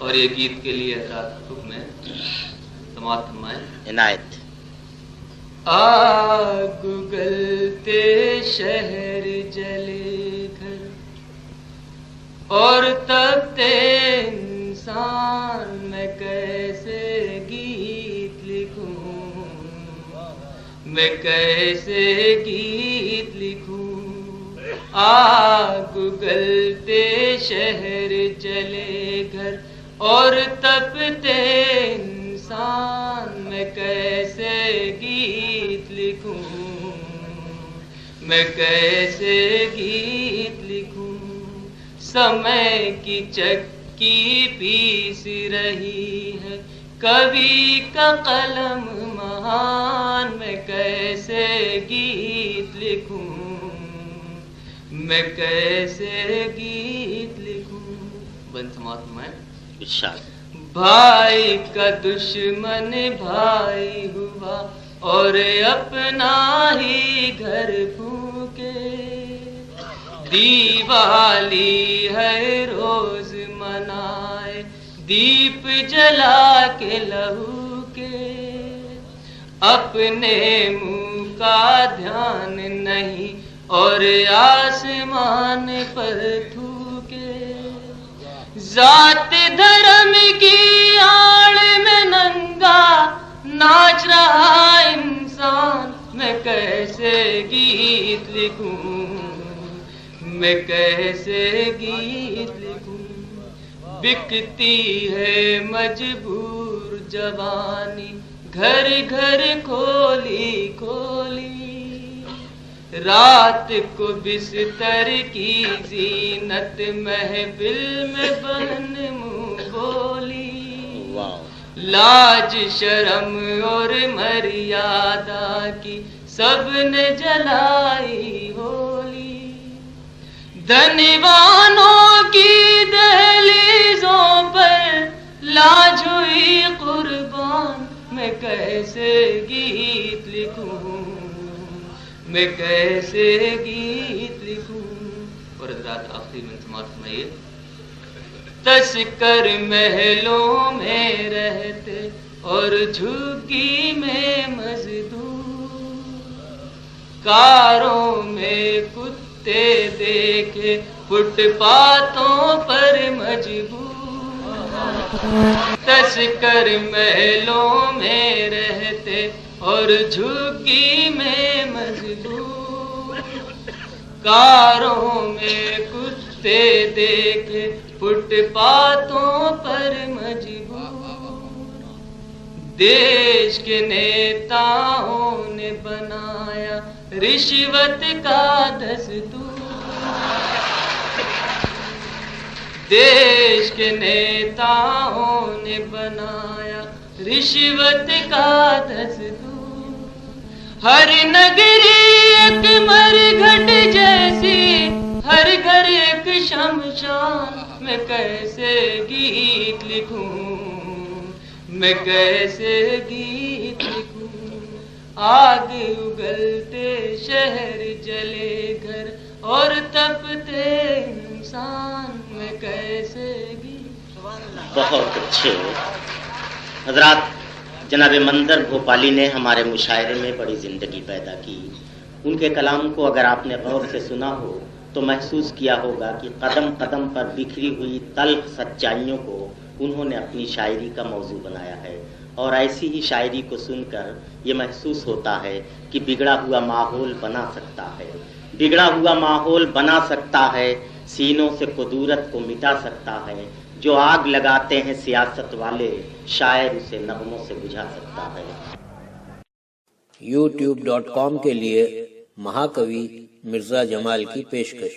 और ये गीत के लिए हज़रात हुक्म है, समाअत फरमाएं। इनायत। आग उगलते शहर जले घर और तपते इंसान, मैं कैसे गीत लिखूं, मैं कैसे गीत लिखूं। आग उगलते शहर जले घर और तपते इंसान, मैं कैसे गीत लिखूं, मैं कैसे गीत लिखूं। समय की चक्की पीस रही है कवि का कलम महान, मैं कैसे गीत लिखूं, मैं कैसे गीत लिखूं। बंद समाअत में इरशाद। भाई का दुश्मन भाई हुआ और अपना ही घर फूके, दीवाली है रोज मनाए दीप जला के लहू के, अपने मुंह का ध्यान नहीं और आसमान पर थूके। जात धर्म की आड़ में नंगा नाच रहा इंसान, मैं कैसे गीत लिखूं, मैं कैसे गीत लिखूं। बिकती है मजबूर जवानी घर घर खोली खोली, रात को बिस्तर की जीनत महफिल में बन मुंह बोली। लाज शर्म और मर्यादा की सबने जलाई होली, धनवानों की दहलीजों पर लाज हुई कुर्बान, मैं कैसे गीत लिखूं, मैं कैसे गीत लिखूं। और हज़रात आखिरी में समाअत फरमाइए। तस्कर महलों में रहते और झुग्गी में मजदूर, कारों में कुत्ते देखे फुटपाथों पर मजबूर। तस्कर महलों में रहते और झुग्गी में मजबूर, कारों में कुत्ते देखे फुटपाथों पर मजबूर। देश के नेताओं ने बनाया रिश्वत का दस्तूर, देश के नेताओं ने बनाया रिश्वत का दस्तूर। हर नगरी एक मरघट जैसी, हर घर एक शमशान, मैं कैसे गीत लिखूं, मैं कैसे गीत लिखूं। आग उगलते शहर जले घर और तपते इंसान, मैं कैसे गीत। बहुत अच्छे हजरात। जनाब मंदर भोपाली ने हमारे मुशायरे में बड़ी ज़िंदगी पैदा की। उनके कलाम को अगर आपने गौर से सुना हो तो महसूस किया होगा कि कदम कदम पर बिखरी हुई तल्ख सच्चाइयों को उन्होंने अपनी शायरी का मौजू बनाया है। और ऐसी ही शायरी को सुनकर ये महसूस होता है कि बिगड़ा हुआ माहौल बना सकता है, बिगड़ा हुआ माहौल बना सकता है, सीनों से कुदूरत को मिटा सकता है। जो आग लगाते हैं सियासत वाले, शायर उसे नगमों से बुझा सकता है। youtube.com के लिए महाकवि मिर्जा जमाल की पेशकश।